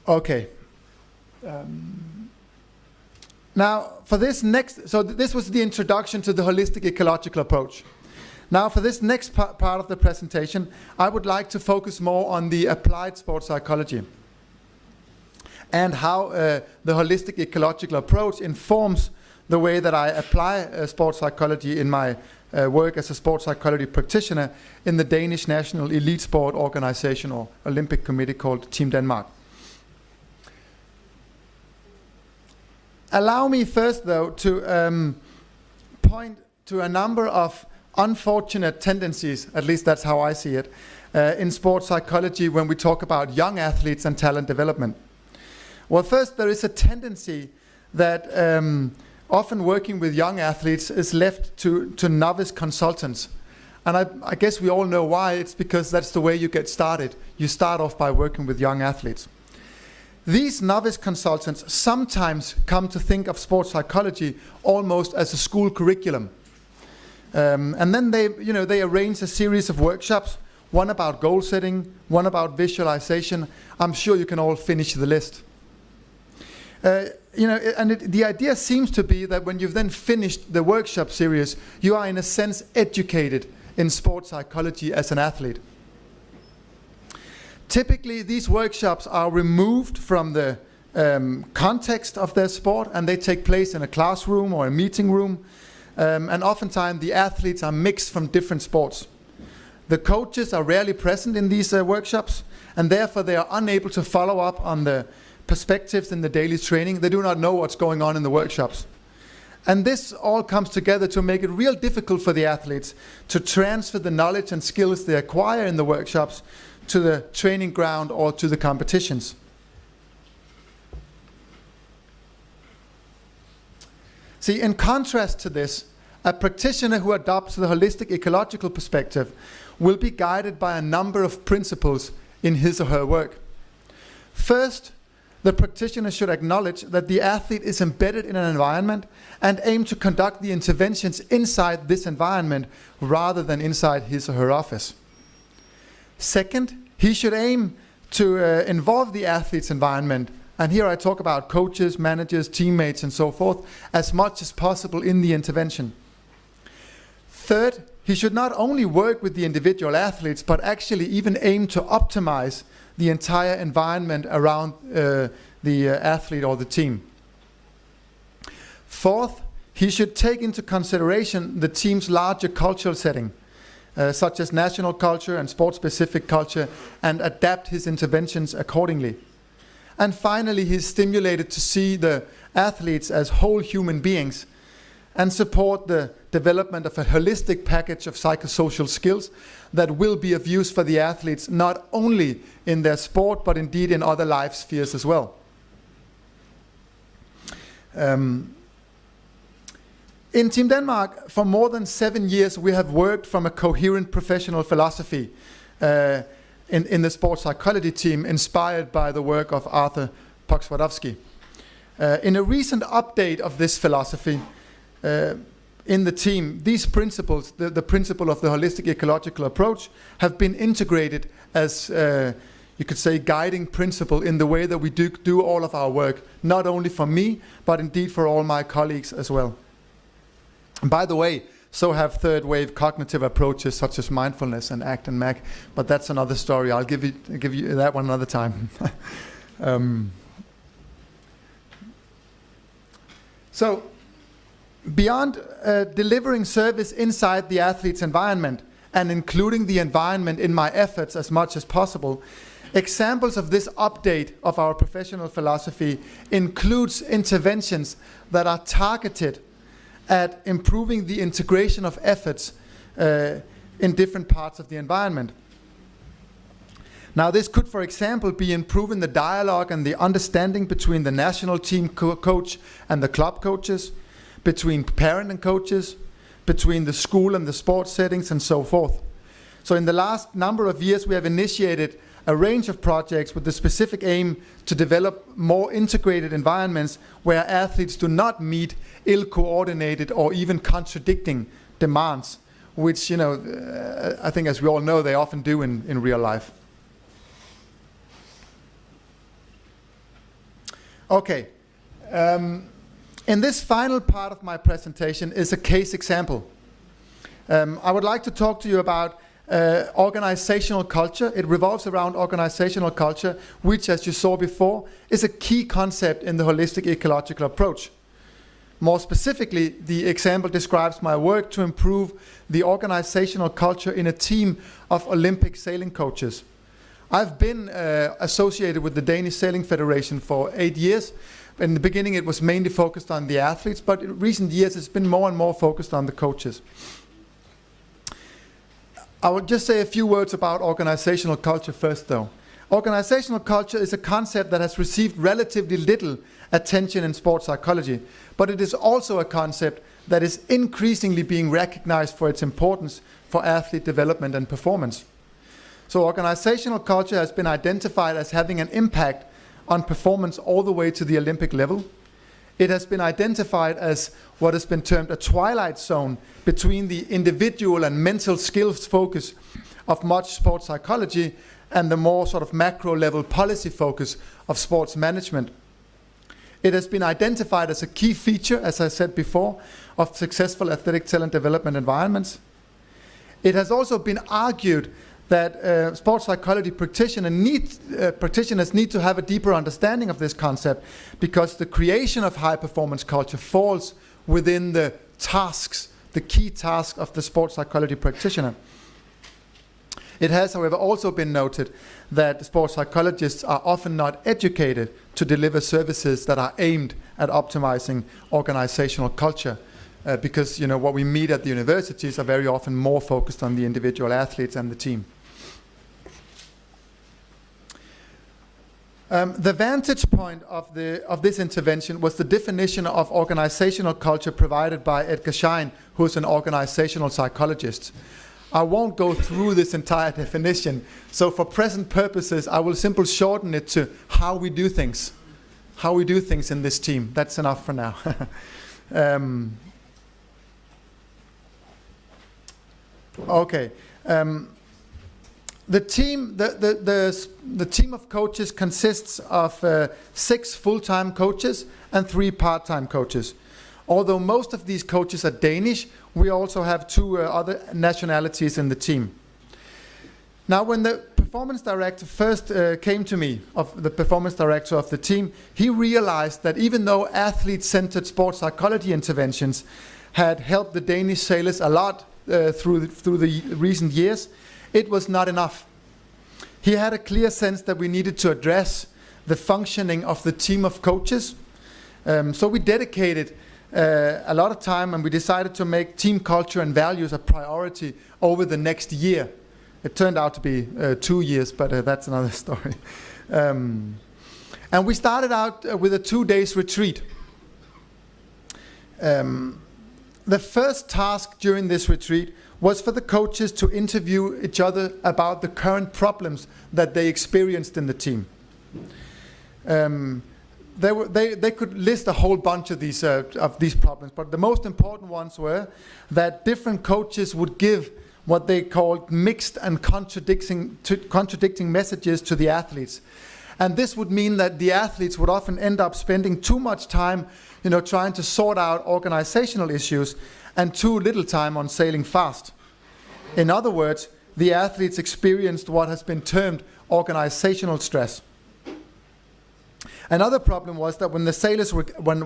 Okay. Now, for this next, so this was the introduction to the holistic ecological approach. Now, for this next part of the presentation, I would like to focus more on the applied sports psychology and how the holistic ecological approach informs the way that I apply sports psychology in my work as a sports psychology practitioner in the Danish National Elite Sport Organization or Olympic Committee called Team Denmark. Allow me first, though, to point to a number of unfortunate tendencies, at least that's how I see it, in sports psychology when we talk about young athletes and talent development. Well, first, there is a tendency that often working with young athletes is left to novice consultants. And I guess we all know why. It's because that's the way you get started. You start off by working with young athletes. These novice consultants sometimes come to think of sports psychology almost as a school curriculum. And then they arrange a series of workshops, one about goal setting, one about visualization. I'm sure you can all finish the list. The idea seems to be that when you've then finished the workshop series, you are in a sense educated in sports psychology as an athlete. Typically, these workshops are removed from the context of their sport, and they take place in a classroom or a meeting room. And oftentimes, the athletes are mixed from different sports. The coaches are rarely present in these workshops, and therefore they are unable to follow up on the perspectives in the daily training. They do not know what's going on in the workshops. And this all comes together to make it real difficult for the athletes to transfer the knowledge and skills they acquire in the workshops to the training ground or to the competitions. See, in contrast to this, a practitioner who adopts the holistic ecological perspective will be guided by a number of principles in his or her work. First, the practitioner should acknowledge that the athlete is embedded in an environment and aim to conduct the interventions inside this environment rather than inside his or her office. Second, he should aim to involve the athlete's environment, and here I talk about coaches, managers, teammates, and so forth, as much as possible in the intervention. Third, he should not only work with the individual athletes, but actually even aim to optimize the entire environment around the athlete or the team. Fourth, he should take into consideration the team's larger cultural setting, such as national culture and sport-specific culture, and adapt his interventions accordingly. And finally, he's stimulated to see the athletes as whole human beings and support the development of a holistic package of psychosocial skills that will be of use for the athletes, not only in their sport, but indeed in other life spheres as well. In Team Denmark, for more than 7 years, we have worked from a coherent professional philosophy in the sports psychology team, inspired by the work of Arthur Poksvardovsky. In a recent update of this philosophy, in the team, these principles, the principle of the holistic ecological approach, have been integrated as, you could say, guiding principle in the way that we do all of our work, not only for me, but indeed for all my colleagues as well. And by the way, so have third wave cognitive approaches such as mindfulness and ACT and MAC, but that's another story. I'll give you that one another time. So, beyond delivering service inside the athlete's environment and including the environment in my efforts as much as possible, examples of this update of our professional philosophy includes interventions that are targeted at improving the integration of efforts in different parts of the environment. Now, this could, for example, be improving the dialogue and the understanding between the national team coach and the club coaches, between parent and coaches, between the school and the sports settings, and so forth. So in the last number of years, we have initiated a range of projects with the specific aim to develop more integrated environments where athletes do not meet ill-coordinated or even contradicting demands, which, I think, as we all know, they often do in real life. Okay. In this final part of my presentation is a case example. I would like to talk to you about organizational culture. It revolves around organizational culture, which, as you saw before, is a key concept in the holistic ecological approach. More specifically, the example describes my work to improve the organizational culture in a team of Olympic sailing coaches. I've been associated with the Danish Sailing Federation for 8 years. In the beginning, it was mainly focused on the athletes, but in recent years, it's been more and more focused on the coaches. I will just say a few words about organizational culture first, though. Organizational culture is a concept that has received relatively little attention in sports psychology, but it is also a concept that is increasingly being recognized for its importance for athlete development and performance. So organizational culture has been identified as having an impact on performance all the way to the Olympic level. It has been identified as what has been termed a twilight zone between the individual and mental skills focus of much sports psychology and the more sort of macro level policy focus of sports management. It has been identified as a key feature, as I said before, of successful athletic talent development environments. It has also been argued that sports psychology practitioners need to have a deeper understanding of this concept, because the creation of high performance culture falls within the tasks, the key task of the sports psychology practitioner. It has, however, also been noted that sports psychologists are often not educated to deliver services that are aimed at optimizing organizational culture, because what we meet at the universities are very often more focused on the individual athletes and the team. The vantage point of this intervention was the definition of organizational culture provided by Edgar Schein, who is an organizational psychologist. I won't go through this entire definition, so for present purposes, I will simply shorten it to how we do things. How we do things in this team. That's enough for now. Okay. The team of coaches consists of 6 full-time coaches and 3 part-time coaches. Although most of these coaches are Danish, we also have 2 other nationalities in the team. Now, when the performance director first came to me, the performance director of the team, he realized that even though athlete-centered sports psychology interventions had helped the Danish sailors a lot through the recent years, it was not enough. He had a clear sense that we needed to address the functioning of the team of coaches. So we dedicated a lot of time, and we decided to make team culture and values a priority over the next year. It turned out to be 2 years, but that's another story. And we started out with a 2-day retreat. The first task during this retreat was for the coaches to interview each other about the current problems that they experienced in the team. They could list a whole bunch of these problems, but the most important ones were that different coaches would give what they called mixed and contradicting messages to the athletes. And this would mean that the athletes would often end up spending too much time trying to sort out organizational issues and too little time on sailing fast. In other words, the athletes experienced what has been termed organizational stress. Another problem was that when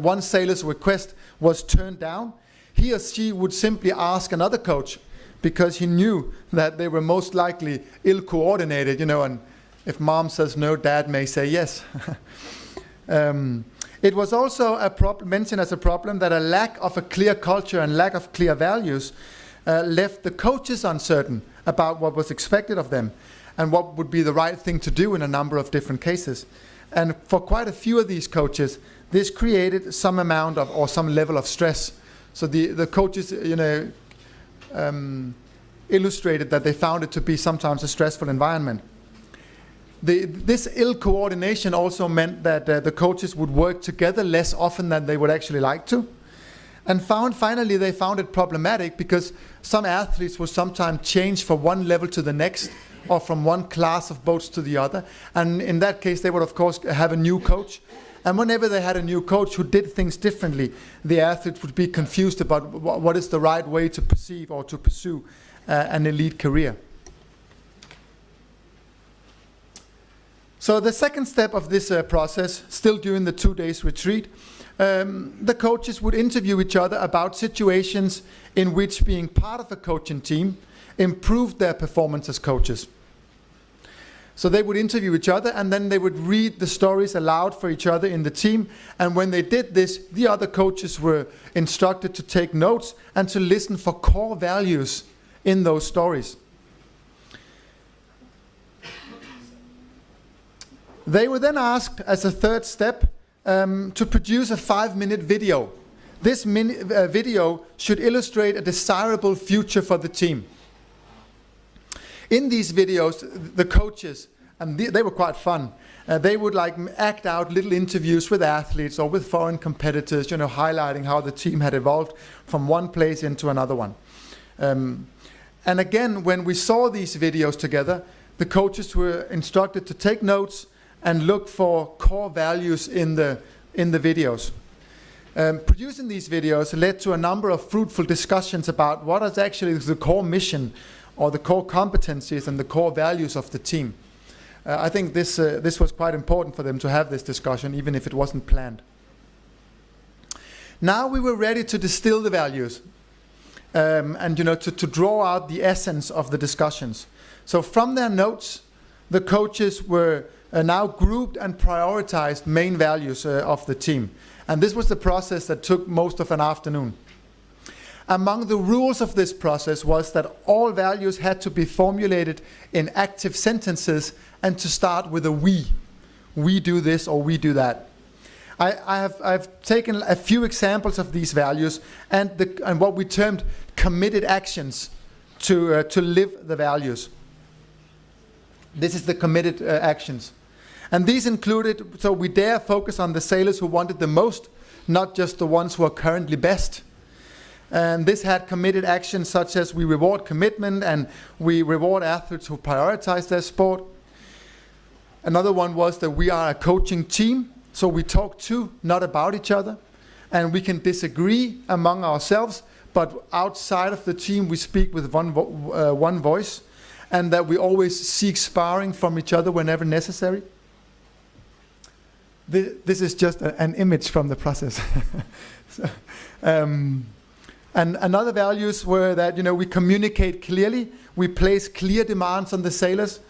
one sailor's request was turned down, he or she would simply ask another coach, because he knew that they were most likely ill-coordinated, and if mom says no, dad may say yes. It was also mentioned as a problem that a lack of a clear culture and lack of clear values left the coaches uncertain about what was expected of them and what would be the right thing to do in a number of different cases. And for quite a few of these coaches, this created some amount of, or some level of stress. So the coaches, illustrated that they found it to be sometimes a stressful environment. This ill coordination also meant that the coaches would work together less often than they would actually like to. And finally they found it problematic because some athletes would sometimes change from one level to the next, or from one class of boats to the other. And in that case, they would of course have a new coach. And whenever they had a new coach who did things differently, the athletes would be confused about what is the right way to perceive or to pursue an elite career. So the second step of this process, still during the 2 days retreat, the coaches would interview each other about situations in which being part of a coaching team improved their performance as coaches. So they would interview each other, and then they would read the stories aloud for each other in the team. And when they did this, the other coaches were instructed to take notes and to listen for core values in those stories. They were then asked, as a third step, to produce a 5-minute video. This video should illustrate a desirable future for the team. In these videos, the coaches, and they were quite fun, they would act out little interviews with athletes or with foreign competitors, highlighting how the team had evolved from one place into another one. And again, when we saw these videos together, the coaches were instructed to take notes and look for core values in the videos. Producing these videos led to a number of fruitful discussions about what is actually the core mission or the core competencies and the core values of the team. I think this was quite important for them to have this discussion, even if it wasn't planned. Now we were ready to distill the values and to draw out the essence of the discussions. So from their notes, the coaches were now grouped and prioritized main values of the team. And this was the process that took most of an afternoon. Among the rules of this process was that all values had to be formulated in active sentences and to start with a we. We do this or we do that. I've taken a few examples of these values and what we termed committed actions to live the values. This is the committed actions. And these included, so we dare focus on the sailors who wanted the most, not just the ones who are currently best. And this had committed actions such as we reward commitment and we reward athletes who prioritize their sport. Another one was that we are a coaching team, so we talk to, not about each other. And we can disagree among ourselves, but outside of the team we speak with one voice. And that we always seek sparring from each other whenever necessary. This is just an image from the process. And another values were that we communicate clearly, we place clear demands on the sailors,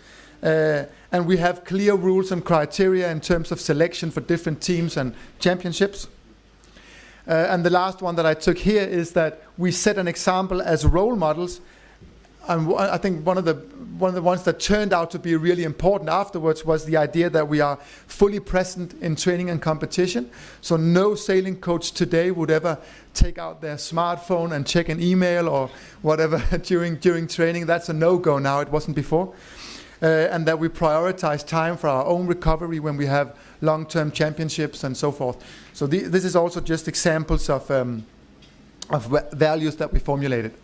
and we have clear rules and criteria in terms of selection for different teams and championships. And the last one that I took here is that we set an example as role models. And I think one of the ones that turned out to be really important afterwards was the idea that we are fully present in training and competition. So no sailing coach today would ever take out their smartphone and check an email or whatever during training. That's a no-go now. It wasn't before. And that we prioritize time for our own recovery when we have long-term championships and so forth. So this is also just examples of values that we formulated.